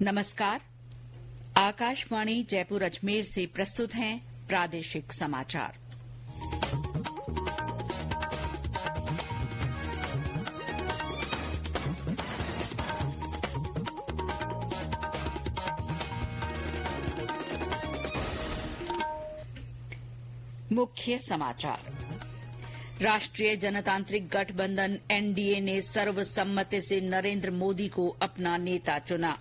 नमस्कार। आकाशवाणी जयपुर अजमेर से प्रस्तुत हैं प्रादेशिक समाचार। मुख्य समाचार। राष्ट्रीय जनतांत्रिक गठबंधन एनडीए ने सर्वसम्मति से नरेंद्र मोदी को अपना नेता चुना।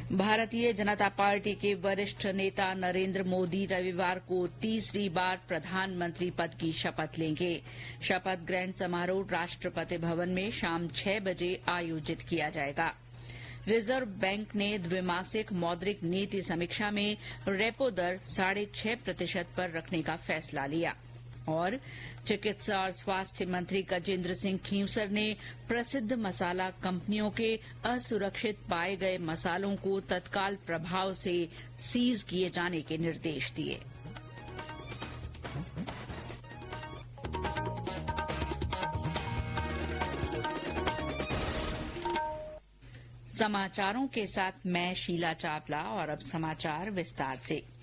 भारतीय जनता पार्टी के वरिष्ठ नेता नरेंद्र मोदी रविवार को तीसरी बार प्रधानमंत्री पद की शपथ लेंगे। शपथ ग्रहण समारोह राष्ट्रपति भवन में शाम 6 बजे आयोजित किया जाएगा। रिजर्व बैंक ने द्विमासिक मौद्रिक नीति समीक्षा में रेपो दर 6.5% पर रखने का फैसला लिया। और चिकित्सा और स्वास्थ्य मंत्री गजेंद्र सिंह खींवसर ने प्रसिद्ध मसाला कंपनियों के असुरक्षित पाए गए मसालों को तत्काल प्रभाव से सीज किए जाने के निर्देश दिए। समाचारों के साथ मैं शीला चावला और अब समाचार विस्तार से।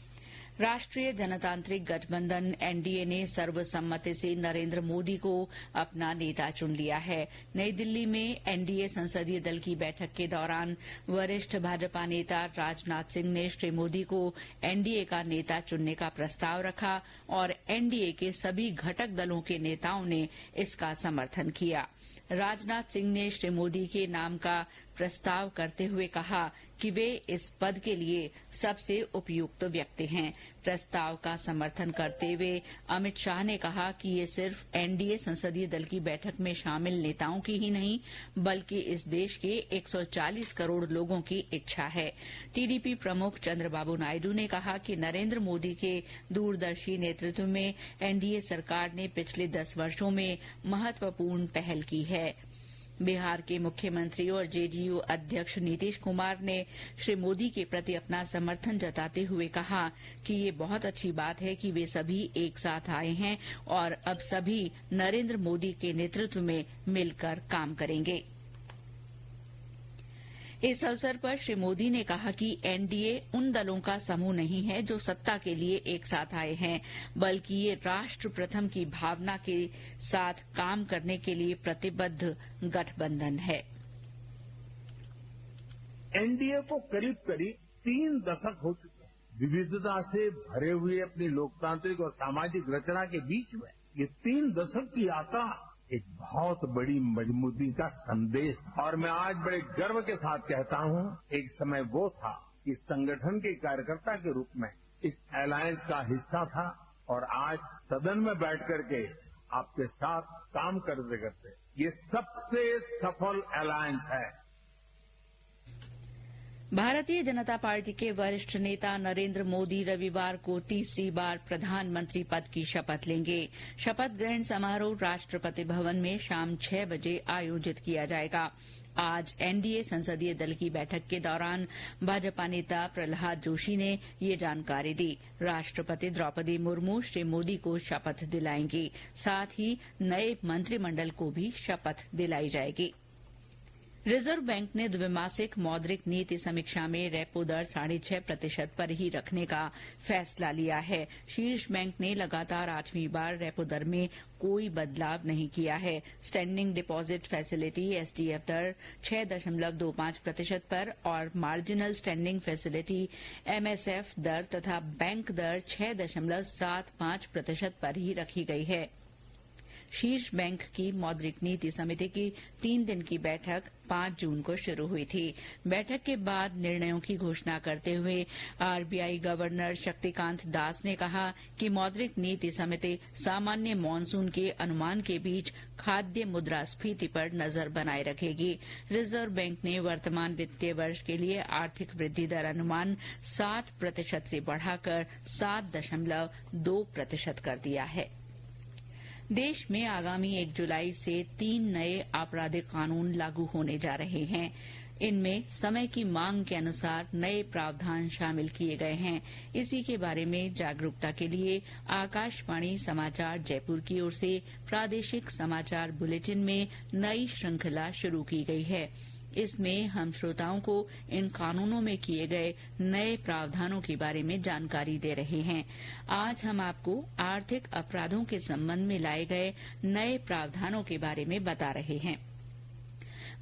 राष्ट्रीय जनतांत्रिक गठबंधन एनडीए ने सर्वसम्मति से नरेंद्र मोदी को अपना नेता चुन लिया है। नई दिल्ली में एनडीए संसदीय दल की बैठक के दौरान वरिष्ठ भाजपा नेता राजनाथ सिंह ने श्री मोदी को एनडीए का नेता चुनने का प्रस्ताव रखा और एनडीए के सभी घटक दलों के नेताओं ने इसका समर्थन किया। राजनाथ सिंह ने श्री मोदी के नाम का प्रस्ताव करते हुए कहा कि वे इस पद के लिए सबसे उपयुक्त व्यक्ति हैं। प्रस्ताव का समर्थन करते हुए अमित शाह ने कहा कि ये सिर्फ एनडीए संसदीय दल की बैठक में शामिल नेताओं की ही नहीं बल्कि इस देश के 140 करोड़ लोगों की इच्छा है। टीडीपी प्रमुख चंद्रबाबू नायडू ने कहा कि नरेंद्र मोदी के दूरदर्शी नेतृत्व में एनडीए सरकार ने पिछले 10 वर्षों में महत्वपूर्ण पहल की है। बिहार के मुख्यमंत्री और जेडीयू अध्यक्ष नीतीश कुमार ने श्री मोदी के प्रति अपना समर्थन जताते हुए कहा कि ये बहुत अच्छी बात है कि वे सभी एक साथ आए हैं और अब सभी नरेंद्र मोदी के नेतृत्व में मिलकर काम करेंगे। इस अवसर पर श्री मोदी ने कहा कि एनडीए उन दलों का समूह नहीं है जो सत्ता के लिए एक साथ आए हैं बल्कि ये राष्ट्र प्रथम की भावना के साथ काम करने के लिए प्रतिबद्ध गठबंधन है। एनडीए को करीब करीब 3 दशक हो चुके हैं। विविधता से भरे हुए अपनी लोकतांत्रिक और सामाजिक रचना के बीच में ये 3 दशक की यात्रा एक बहुत बड़ी मजबूती का संदेश। और मैं आज बड़े गर्व के साथ कहता हूं, एक समय वो था कि संगठन के कार्यकर्ता के रूप में इस अलायंस का हिस्सा था और आज सदन में बैठ करके आपके साथ काम करते करते ये सबसे सफल अलायंस है। भारतीय जनता पार्टी के वरिष्ठ नेता नरेंद्र मोदी रविवार को तीसरी बार प्रधानमंत्री पद की शपथ लेंगे। शपथ ग्रहण समारोह राष्ट्रपति भवन में शाम 6 बजे आयोजित किया जाएगा। आज एनडीए संसदीय दल की बैठक के दौरान भाजपा नेता प्रहलाद जोशी ने ये जानकारी दी। राष्ट्रपति द्रौपदी मुर्मू श्री मोदी को शपथ दिलाएंगी। साथ ही नए मंत्रिमंडल को भी शपथ दिलाई जाएगी। रिजर्व बैंक ने द्विमासिक मौद्रिक नीति समीक्षा में रेपो दर 6.5% पर ही रखने का फैसला लिया है। शीर्ष बैंक ने लगातार 8वीं बार रेपो दर में कोई बदलाव नहीं किया है। स्टैंडिंग डिपॉजिट फैसिलिटी एसडीएफ दर 6.25% पर और मार्जिनल स्टैंडिंग फैसिलिटी एमएसएफ दर तथा बैंक दर 6.75% पर ही रखी गई है। शीर्ष बैंक की मौद्रिक नीति समिति की 3 दिन की बैठक 5 जून को शुरू हुई थी। बैठक के बाद निर्णयों की घोषणा करते हुए आरबीआई गवर्नर शक्तिकांत दास ने कहा कि मौद्रिक नीति समिति सामान्य मानसून के अनुमान के बीच खाद्य मुद्रास्फीति पर नजर बनाए रखेगी। रिजर्व बैंक ने वर्तमान वित्तीय वर्ष के लिए आर्थिक वृद्धि दर अनुमान 7% से बढ़ाकर 7.2% कर दिया है। देश में आगामी 1 जुलाई से 3 नए आपराधिक कानून लागू होने जा रहे हैं। इनमें समय की मांग के अनुसार नए प्रावधान शामिल किए गए हैं। इसी के बारे में जागरूकता के लिए आकाशवाणी समाचार जयपुर की ओर से प्रादेशिक समाचार बुलेटिन में नई श्रृंखला शुरू की गई है। इसमें हम श्रोताओं को इन कानूनों में किए गए नए प्रावधानों के बारे में जानकारी दे रहे हैं। आज हम आपको आर्थिक अपराधों के संबंध में लाए गए नए प्रावधानों के बारे में बता रहे हैं।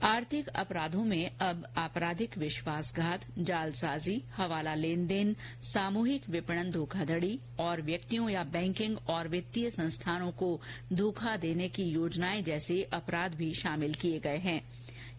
आर्थिक अपराधों में अब आपराधिक विश्वासघात, जालसाजी, हवाला लेन देन, सामूहिक विपणन धोखाधड़ी और व्यक्तियों या बैंकिंग और वित्तीय संस्थानों को धोखा देने की योजनाएं जैसे अपराध भी शामिल किए गए हैं।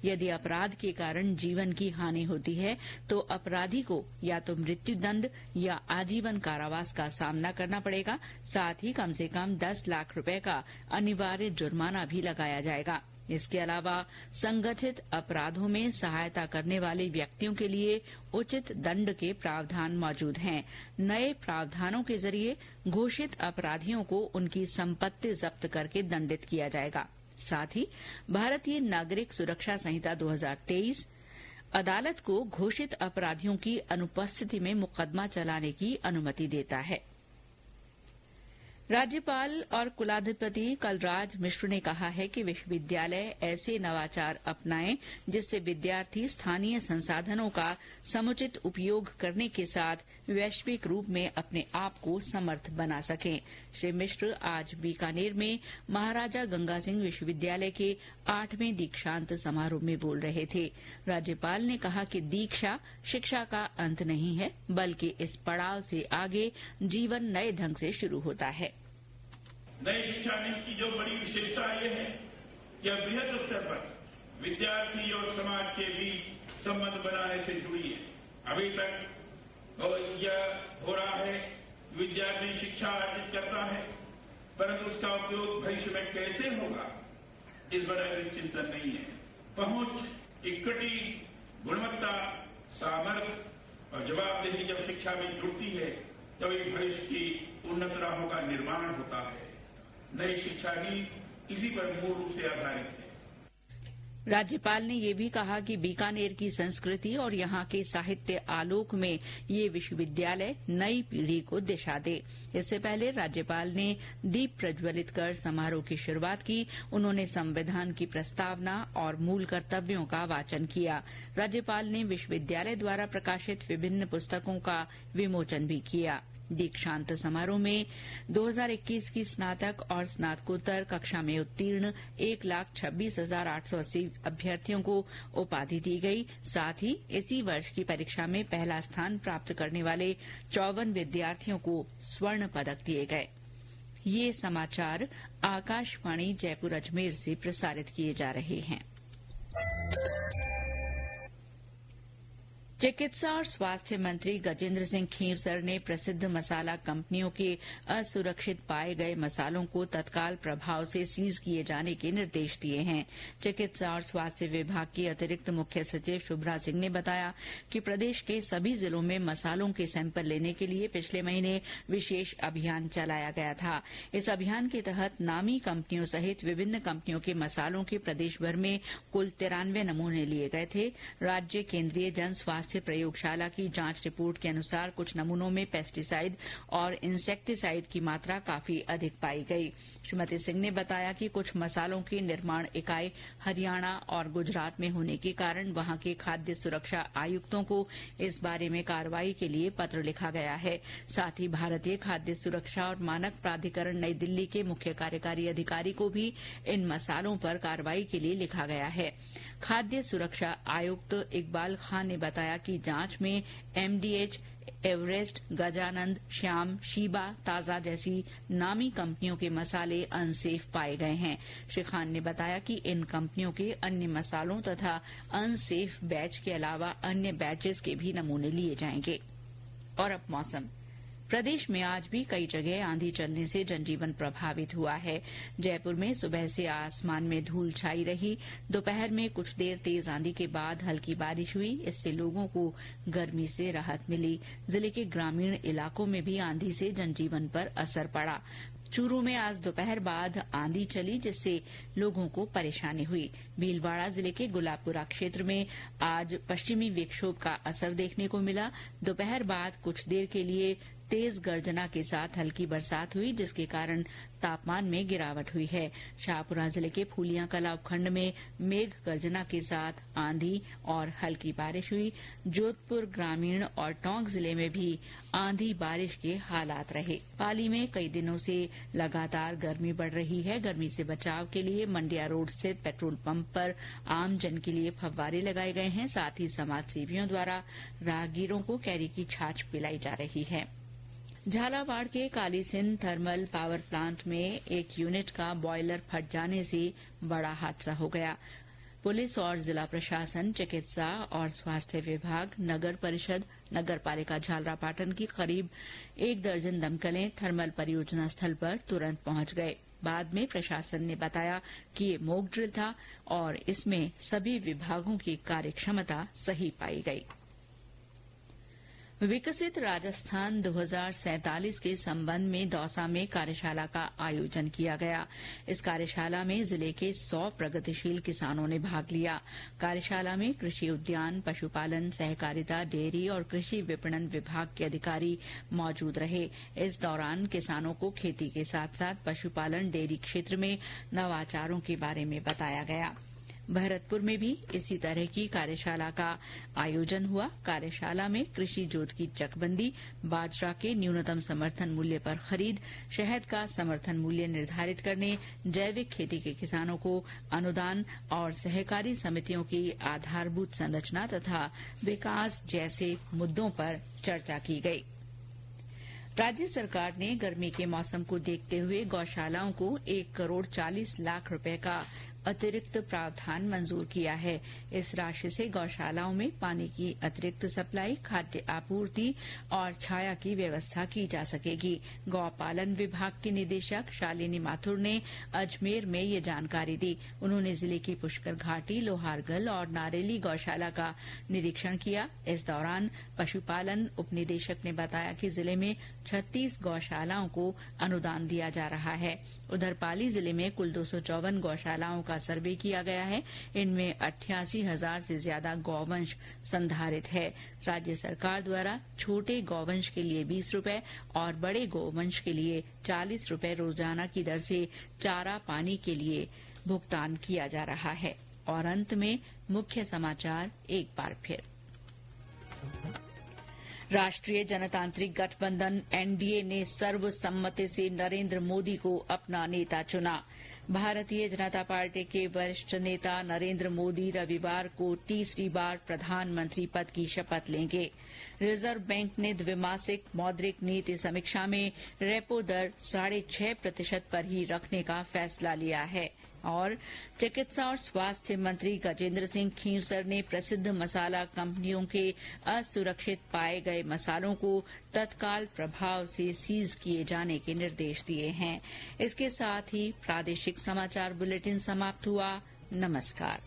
यदि अपराध के कारण जीवन की हानि होती है तो अपराधी को या तो मृत्युदंड या आजीवन कारावास का सामना करना पड़ेगा। साथ ही कम से कम 10 लाख रुपए का अनिवार्य जुर्माना भी लगाया जाएगा। इसके अलावा संगठित अपराधों में सहायता करने वाले व्यक्तियों के लिए उचित दंड के प्रावधान मौजूद हैं। नए प्रावधानों के जरिए घोषित अपराधियों को उनकी संपत्ति जब्त करके दंडित किया जाएगा। साथ ही भारतीय नागरिक सुरक्षा संहिता 2023 अदालत को घोषित अपराधियों की अनुपस्थिति में मुकदमा चलाने की अनुमति देता है। राज्यपाल और कुलाधिपति कलराज मिश्र ने कहा है कि विश्वविद्यालय ऐसे नवाचार अपनाएं जिससे विद्यार्थी स्थानीय संसाधनों का समुचित उपयोग करने के साथ वैश्विक रूप में अपने आप को समर्थ बना सकें। श्री मिश्र आज बीकानेर में महाराजा गंगा सिंह विश्वविद्यालय के 8वें दीक्षांत समारोह में बोल रहे थे। राज्यपाल ने कहा कि दीक्षा शिक्षा का अंत नहीं है, बल्कि इस पड़ाव से आगे जीवन नए ढंग से शुरू होता है। नई शिक्षा नीति की जो बड़ी विशेषता ये है कि अब बृहद स्तर पर विद्यार्थी और समाज के बीच संबंध बनाने से जुड़ी है। अभी तक यह हो रहा है विद्यार्थी शिक्षा अर्जित करता है, परंतु उसका उपयोग भविष्य में कैसे होगा इस पर चिंतन नहीं है। पहुंच, इक्विटी, गुणवत्ता, सामर्थ्य और जवाबदेही जब शिक्षा में जुड़ती है तभी भविष्य की उन्नत राहों का निर्माण होता है। नई शिक्षा नीति इसी पर मूल रूप से आधारित है। राज्यपाल ने ये भी कहा कि बीकानेर की संस्कृति और यहाँ के साहित्य आलोक में ये विश्वविद्यालय नई पीढ़ी को दिशा दे। इससे पहले राज्यपाल ने दीप प्रज्वलित कर समारोह की शुरुआत की। उन्होंने संविधान की प्रस्तावना और मूल कर्तव्यों का वाचन किया। राज्यपाल ने विश्वविद्यालय द्वारा प्रकाशित विभिन्न पुस्तकों का विमोचन भी किया। दीक्षांत समारोह में 2021 की स्नातक और स्नातकोत्तर कक्षा में उत्तीर्ण 1,26,880 अभ्यर्थियों को उपाधि दी गई। साथ ही इसी वर्ष की परीक्षा में पहला स्थान प्राप्त करने वाले 54 विद्यार्थियों को स्वर्ण पदक दिए गए। ये समाचार आकाशवाणी जयपुर अजमेर से प्रसारित किए जा रहे हैं। चिकित्सा और स्वास्थ्य मंत्री गजेंद्र सिंह खींवसर ने प्रसिद्ध मसाला कंपनियों के असुरक्षित पाए गए मसालों को तत्काल प्रभाव से सीज किए जाने के निर्देश दिए हैं। चिकित्सा और स्वास्थ्य विभाग की अतिरिक्त मुख्य सचिव शुभ्रा सिंह ने बताया कि प्रदेश के सभी जिलों में मसालों के सैंपल लेने के लिए पिछले महीने विशेष अभियान चलाया गया था। इस अभियान के तहत नामी कंपनियों सहित विभिन्न कंपनियों के मसालों के प्रदेशभर में कुल 93 नमूने लिए गए थे। राज्य केंद्रीय जन स्वास्थ्य प्रयोगशाला की जांच रिपोर्ट के अनुसार कुछ नमूनों में पेस्टिसाइड और इंसेक्टिसाइड की मात्रा काफी अधिक पाई गई। श्रीमती सिंह ने बताया कि कुछ मसालों की निर्माण इकाई हरियाणा और गुजरात में होने के कारण वहां के खाद्य सुरक्षा आयुक्तों को इस बारे में कार्रवाई के लिए पत्र लिखा गया है। साथ ही भारतीय खाद्य सुरक्षा और मानक प्राधिकरण नई दिल्ली के मुख्य कार्यकारी अधिकारी को भी इन मसालों पर कार्रवाई के लिए लिखा गया है। खाद्य सुरक्षा आयुक्त इकबाल खान ने बताया कि जांच में एमडीएच, एवरेस्ट, गजानंद, श्याम, शीबा, ताजा जैसी नामी कंपनियों के मसाले अनसेफ पाए गए हैं। श्री खान ने बताया कि इन कंपनियों के अन्य मसालों तथा अनसेफ बैच के अलावा अन्य बैचेस के भी नमूने लिए जाएंगे। और अब मौसम। प्रदेश में आज भी कई जगह आंधी चलने से जनजीवन प्रभावित हुआ है। जयपुर में सुबह से आसमान में धूल छाई रही। दोपहर में कुछ देर तेज आंधी के बाद हल्की बारिश हुई। इससे लोगों को गर्मी से राहत मिली। जिले के ग्रामीण इलाकों में भी आंधी से जनजीवन पर असर पड़ा। चूरू में आज दोपहर बाद आंधी चली जिससे लोगों को परेशानी हुई। भीलवाड़ा जिले के गुलाबपुरा क्षेत्र में आज पश्चिमी विक्षोभ का असर देखने को मिला। दोपहर बाद कुछ देर के लिए तेज गर्जना के साथ हल्की बरसात हुई, जिसके कारण तापमान में गिरावट हुई है। शाहपुरा जिले के फूलियां कला उपखंड में मेघ गर्जना के साथ आंधी और हल्की बारिश हुई। जोधपुर ग्रामीण और टोंक जिले में भी आंधी बारिश के हालात रहे। पाली में कई दिनों से लगातार गर्मी बढ़ रही है। गर्मी से बचाव के लिए मंडिया रोड स्थित पेट्रोल पंप पर आमजन के लिए फव्वारे लगाए गए हैं। साथ ही समाजसेवियों द्वारा राहगीरों को कैरी की छाछ पिलाई जा रही है। झालावाड़ के कालीसिंध थर्मल पावर प्लांट में एक यूनिट का बॉयलर फट जाने से बड़ा हादसा हो गया। पुलिस और जिला प्रशासन, चिकित्सा और स्वास्थ्य विभाग, नगर परिषद, नगर पालिका झालरापाटन की करीब 1 दर्जन दमकलें थर्मल परियोजना स्थल पर तुरंत पहुंच गए। बाद में प्रशासन ने बताया कि ये मॉक ड्रिल था और इसमें सभी विभागों की कार्यक्षमता सही पाई गई। विकसित राजस्थान 2047 के संबंध में दौसा में कार्यशाला का आयोजन किया गया। इस कार्यशाला में जिले के 100 प्रगतिशील किसानों ने भाग लिया। कार्यशाला में कृषि उद्यान, पशुपालन, सहकारिता, डेयरी और कृषि विपणन विभाग के अधिकारी मौजूद रहे। इस दौरान किसानों को खेती के साथ साथ पशुपालन, डेयरी क्षेत्र में नवाचारों के बारे में बताया गया। भरतपुर में भी इसी तरह की कार्यशाला का आयोजन हुआ। कार्यशाला में कृषि जोत की चकबंदी, बाजरा के न्यूनतम समर्थन मूल्य पर खरीद, शहद का समर्थन मूल्य निर्धारित करने, जैविक खेती के किसानों को अनुदान और सहकारी समितियों की आधारभूत संरचना तथा विकास जैसे मुद्दों पर चर्चा की गई। राज्य सरकार ने गर्मी के मौसम को देखते हुए गौशालाओं को 1 करोड़ 40 लाख रुपए का अतिरिक्त प्रावधान मंजूर किया है। इस राशि से गौशालाओं में पानी की अतिरिक्त सप्लाई, खाद्य आपूर्ति और छाया की व्यवस्था की जा सकेगी। गौपालन विभाग की निदेशक शालिनी माथुर ने अजमेर में ये जानकारी दी। उन्होंने जिले की पुष्कर घाटी, लोहारगल और नारेली गौशाला का निरीक्षण किया। इस दौरान पशुपालन उप निदेशक ने बताया कि जिले में 36 गौशालाओं को अनुदान दिया जा रहा है। उधर पाली जिले में कुल 254 गौशालाओं का सर्वे किया गया है। इनमें 88,000 से ज्यादा गौवंश संधारित है। राज्य सरकार द्वारा छोटे गौवंश के लिए 20 रुपए और बड़े गौवंश के लिए 40 रुपए रोजाना की दर से चारा पानी के लिए भुगतान किया जा रहा है। और अंत में मुख्य समाचार एक बार फिर। राष्ट्रीय जनतांत्रिक गठबंधन एनडीए ने सर्वसम्मति से नरेंद्र मोदी को अपना नेता चुना। भारतीय जनता पार्टी के वरिष्ठ नेता नरेंद्र मोदी रविवार को तीसरी बार प्रधानमंत्री पद की शपथ लेंगे। रिजर्व बैंक ने द्विमासिक मौद्रिक नीति समीक्षा में रेपो दर 6.5% पर ही रखने का फैसला लिया है। और चिकित्सा और स्वास्थ्य मंत्री गजेंद्र सिंह खींवसर ने प्रसिद्ध मसाला कंपनियों के असुरक्षित पाए गए मसालों को तत्काल प्रभाव से सीज किए जाने के निर्देश दिए हैं। इसके साथ ही प्रादेशिक समाचार बुलेटिन समाप्त हुआ। नमस्कार।